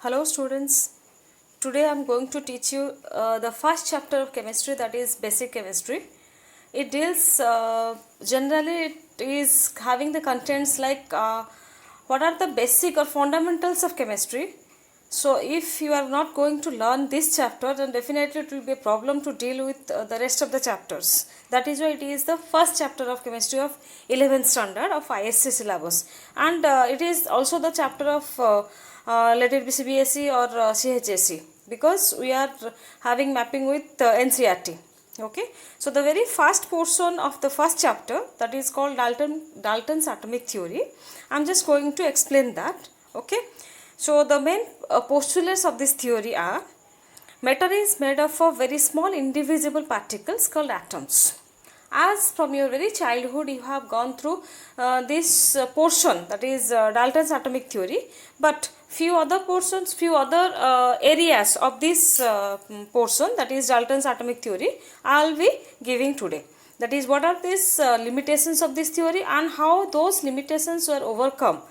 Hello students, today I am going to teach you the first chapter of chemistry, that is basic chemistry. It deals generally it is having the contents like what are the basic or fundamentals of chemistry. So if you are not going to learn this chapter, then definitely it will be a problem to deal with the rest of the chapters. That is why it is the first chapter of chemistry of 11th standard of ISC syllabus, and it is also the chapter of let it be CBSE or CHSE, because we are having mapping with NCERT. Okay, so the very first portion of the first chapter, that is called Dalton's atomic theory. I am just going to explain that. Okay, so the main postulates of this theory are: matter is made up of very small indivisible particles called atoms. As from your very childhood you have gone through this portion, that is Dalton's atomic theory, but few other portions, few other areas of this portion, that is Dalton's atomic theory, I will be giving today. That is, what are these limitations of this theory and how those limitations were overcome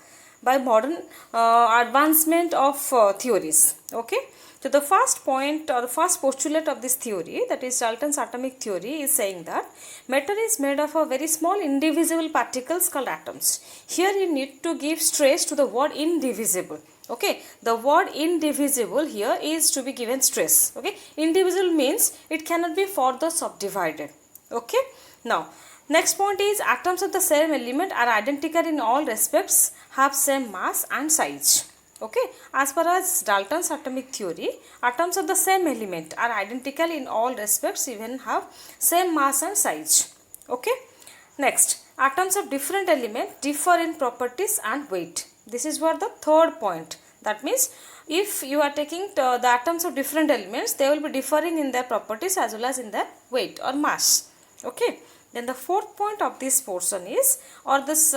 by modern advancement of theories. Okay, so the first point or the first postulate of this theory, that is Dalton's atomic theory, is saying that matter is made up of very small indivisible particles called atoms. Here you need to give stress to the word indivisible. Okay, the word indivisible here is to be given stress. Okay, indivisible means it cannot be further subdivided. Okay, now next point is atoms of the same element are identical in all respects, have same mass and size. Okay, as far as Dalton's atomic theory, atoms of the same element are identical in all respects, even have same mass and size. Okay, next, atoms of different elements differ in properties and weight. This is what the third point. That means if you are taking the atoms of different elements, they will be differing in their properties as well as in their weight or mass. Okay, then the fourth point of this portion is, or this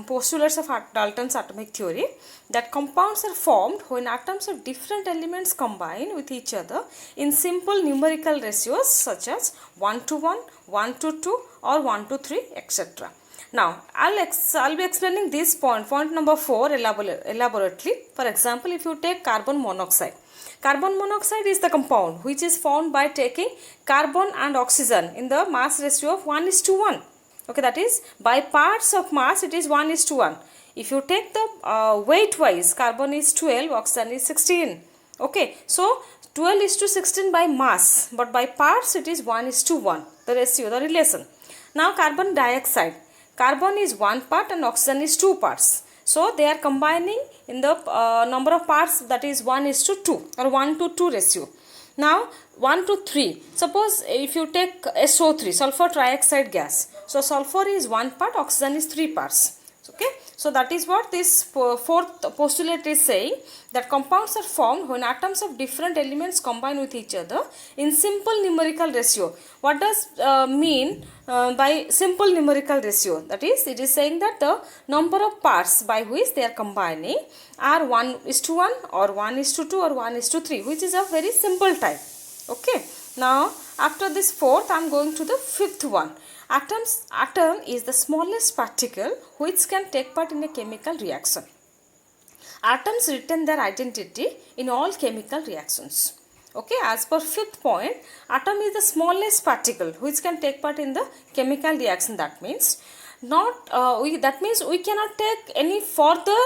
postulates of Dalton's atomic theory, that compounds are formed when atoms of different elements combine with each other in simple numerical ratios such as 1 to 1, 1 to 2 or 1 to 3, etc. Now, I'll be explaining this point number 4 elaborately. For example, if you take carbon monoxide. Carbon monoxide is the compound which is formed by taking carbon and oxygen in the mass ratio of 1:1. Okay, that is, by parts of mass it is 1:1. If you take the weight wise, carbon is 12, oxygen is 16. Okay, so 12:16 by mass, but by parts it is 1:1, the ratio, the relation. Now carbon dioxide. Carbon is 1 part and oxygen is 2 parts. So they are combining in the number of parts, that is 1:2 or 1 to 2 ratio. Now 1 to 3. Suppose if you take SO3, sulfur trioxide gas. So sulfur is 1 part, oxygen is 3 parts. Okay, so that is what this fourth postulate is saying, that compounds are formed when atoms of different elements combine with each other in simple numerical ratio. What does mean by simple numerical ratio? That is, it is saying that the number of parts by which they are combining are 1:1 or 1:2 or 1:3, which is a very simple type. Okay, now after this fourth, I am going to the fifth one. Atom is the smallest particle which can take part in a chemical reaction. Atoms retain their identity in all chemical reactions. Okay, as per fifth point, atom is the smallest particle which can take part in the chemical reaction. That means we cannot take any further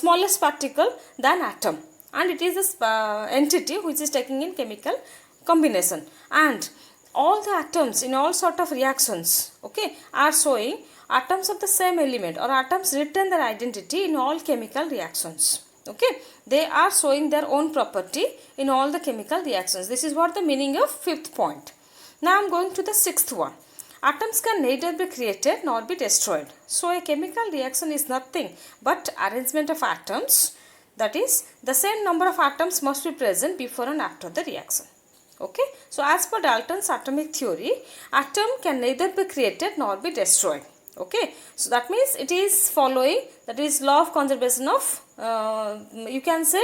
smallest particle than atom, and it is the entity which is taking in chemical combination. And all the atoms in all sort of reactions, okay, are showing atoms of the same element, or atoms retain their identity in all chemical reactions. Okay, they are showing their own property in all the chemical reactions. This is what the meaning of fifth point. Now I am going to the sixth one. Atoms can neither be created nor be destroyed. So a chemical reaction is nothing but arrangement of atoms. That is, the same number of atoms must be present before and after the reaction. Okay, so as per Dalton's atomic theory, atom can neither be created nor be destroyed. Okay, so that means it is following, that is law of conservation of, you can say,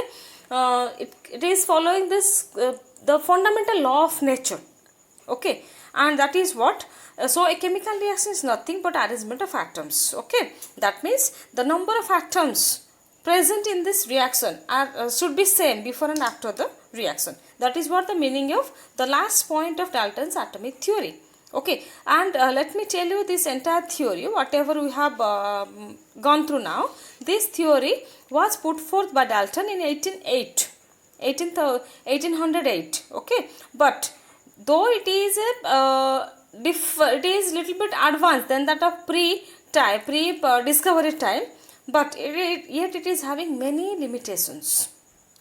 it is following this, the fundamental law of nature. Okay, and that is what, so a chemical reaction is nothing but arrangement of atoms. Okay, that means the number of atoms present in this reaction are should be same before and after the reaction. That is what the meaning of the last point of Dalton's atomic theory. Okay, and let me tell you this entire theory, whatever we have gone through now. This theory was put forth by Dalton in 1808. Okay, but though it is it is little bit advanced than that of pre discovery time, but yet it is having many limitations.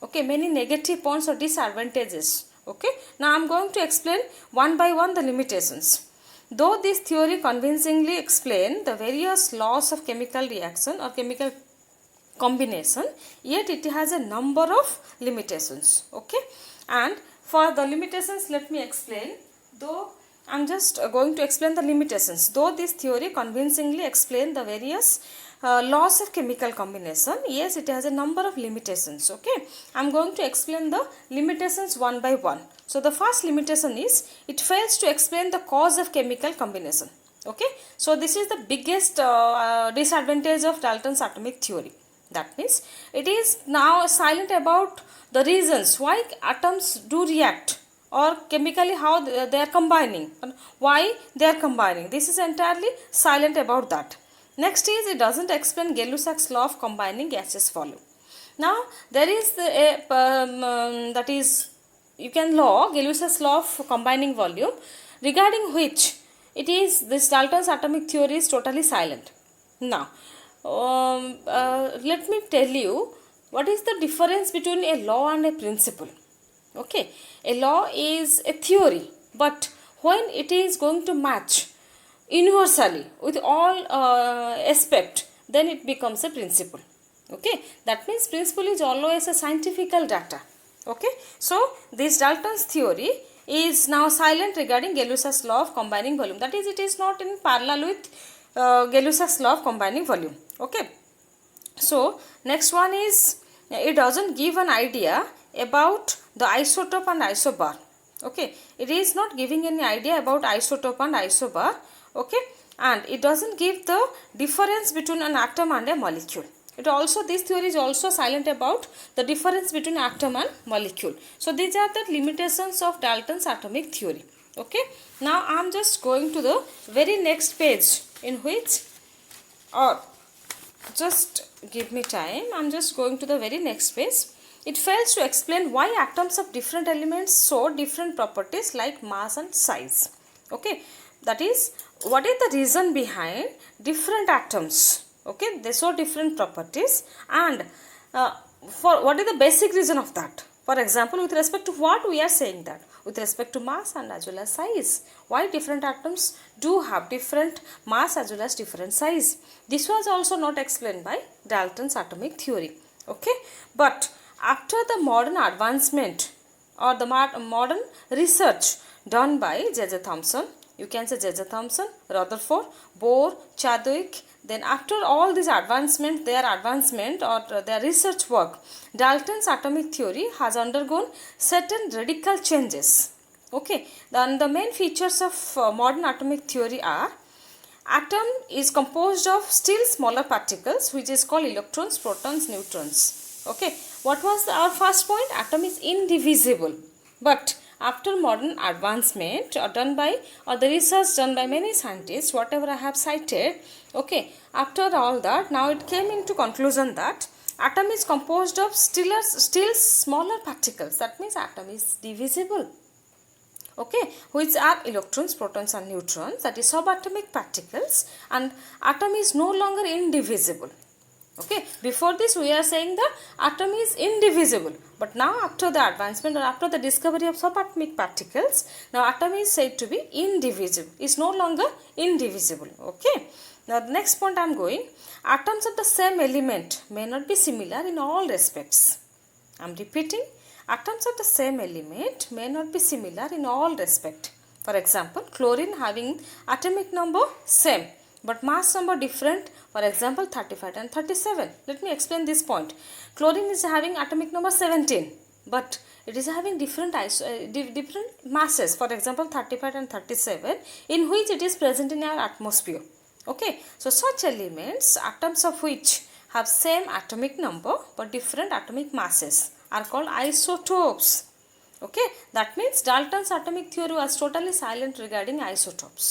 Okay, many negative points or disadvantages. Okay, now I am going to explain one by one the limitations. Though this theory convincingly explains the various laws of chemical reaction or chemical combination, yet it has a number of limitations. Okay, and for the limitations, let me explain. Though I am just going to explain the limitations. Though this theory convincingly explains the various laws of chemical combination, yes, it has a number of limitations. Okay, I am going to explain the limitations one by one. So the first limitation is it fails to explain the cause of chemical combination. Okay, so this is the biggest disadvantage of Dalton's atomic theory. That means it is now silent about the reasons why atoms do react, or chemically how they are combining, why they are combining. This is entirely silent about that. Next is it doesn't explain Gay-Lussac's law of combining gaseous volume. Now there is the that is you can law Gay-Lussac's law of combining volume, regarding which it is this Dalton's atomic theory is totally silent. Now let me tell you what is the difference between a law and a principle. Okay, a law is a theory, but when it is going to match universally with all aspect, then it becomes a principle. Okay, that means principle is always a scientifical data. Okay, so this Dalton's theory is now silent regarding Gay-Lussac's law of combining volume. That is, it is not in parallel with Gay-Lussac's law of combining volume. Okay, so next one is it doesn't give an idea about the isotope and isobar. Okay, it is not giving any idea about isotope and isobar. Okay, and it doesn't give the difference between an atom and a molecule. It also, this theory is also silent about the difference between atom and molecule. So these are the limitations of Dalton's atomic theory. Okay, now I am just going to the very next page, in which, or just give me time, I am just going to the very next page. It fails to explain why atoms of different elements show different properties like mass and size. Okay, that is, what is the reason behind different atoms? Okay, they show different properties, and for what is the basic reason of that? For example, with respect to what we are saying that? With respect to mass and as well as size. Why different atoms do have different mass as well as different size? This was also not explained by Dalton's atomic theory. Okay, but after the modern advancement or the modern research done by J.J. Thomson, you can say J.J. Thomson, Rutherford, Bohr, Chadwick, then after all this advancement, or their research work, Dalton's atomic theory has undergone certain radical changes. Okay, then the main features of modern atomic theory are: atom is composed of still smaller particles, which is called electrons, protons, neutrons. Okay, what was our first point? Atom is indivisible. But after modern advancement or the research done by many scientists, whatever I have cited, okay, after all that, now it came into conclusion that atom is composed of still smaller particles. That means atom is divisible. Okay, which are electrons, protons and neutrons, that is subatomic particles, and atom is no longer indivisible. Okay, before this we are saying the atom is indivisible, but now after the advancement or after the discovery of subatomic particles, now atom is said to be indivisible, is no longer indivisible. Okay, now the next point I am going, atoms of the same element may not be similar in all respects. I am repeating, atoms of the same element may not be similar in all respects. For example, chlorine having atomic number same, but mass number different, for example 35 and 37. Let me explain this point. Chlorine is having atomic number 17, but it is having different masses, for example 35 and 37, in which it is present in our atmosphere. Okay, so such elements, atoms of which have same atomic number but different atomic masses are called isotopes. Okay, that means Dalton's atomic theory was totally silent regarding isotopes.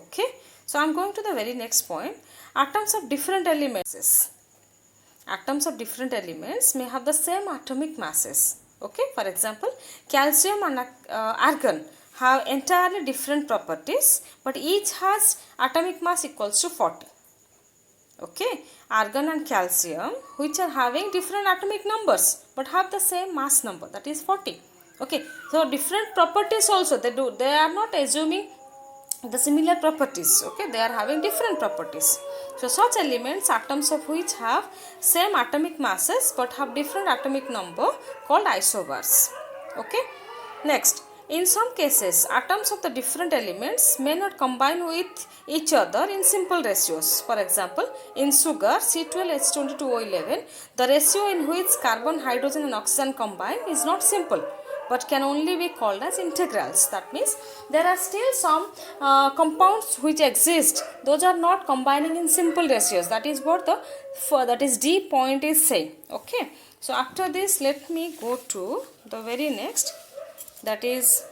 Okay, so I am going to the very next point. Atoms of different elements. Atoms of different elements may have the same atomic masses. Okay, for example, calcium and argon have entirely different properties, but each has atomic mass equals to 40. Okay, argon and calcium, which are having different atomic numbers but have the same mass number, that is 40. Okay, so different properties also they are not assuming the similar properties. Okay, they are having different properties. So such elements, atoms of which have same atomic masses but have different atomic number, called isobars. Okay, next, in some cases atoms of the different elements may not combine with each other in simple ratios. For example, in sugar C12H22O11, the ratio in which carbon, hydrogen and oxygen combine is not simple but can only be called as integrals. That means there are still some compounds which exist, those are not combining in simple ratios. That is what the D point is saying. Okay, so after this let me go to the very next, that is,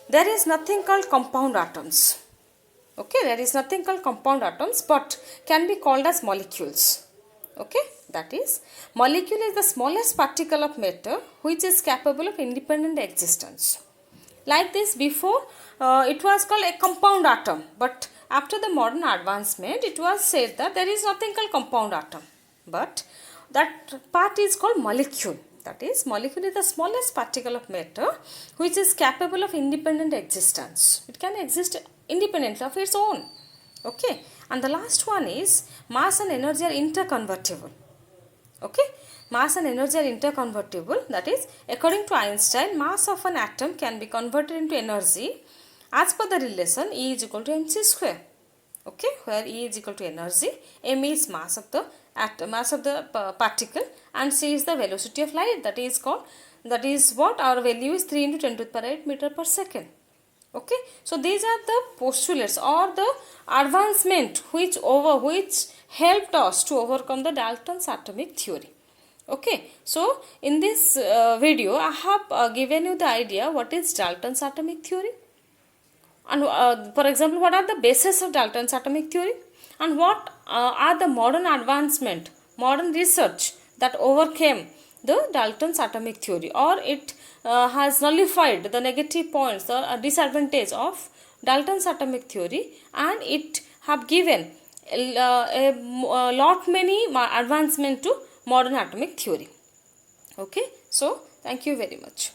there is nothing called compound atoms. Okay, there is nothing called compound atoms but can be called as molecules. Okay, that is, molecule is the smallest particle of matter which is capable of independent existence. Like this, before it was called a compound atom, but after the modern advancement it was said that there is nothing called compound atom, but that part is called molecule. That is, molecule is the smallest particle of matter which is capable of independent existence. It can exist independently of its own. Okay, and the last one is mass and energy are interconvertible. Okay, mass and energy are interconvertible. That is, according to Einstein, mass of an atom can be converted into energy as per the relation E is equal to mc square. Okay, where E is equal to energy, m is mass of the atom, mass of the particle, and c is the velocity of light. That is what our value is, 3 into 10 to the power 8 meter per second. Okay, so these are the postulates or the advancement which helped us to overcome the Dalton's atomic theory. Okay, so in this video I have given you the idea what is Dalton's atomic theory, and for example, what are the bases of Dalton's atomic theory, and what are the modern advancement, modern research that overcame the Dalton's atomic theory, or it has nullified the negative points, the disadvantage of Dalton's atomic theory, and it have given a lot many advancement to modern atomic theory. Okay, so thank you very much.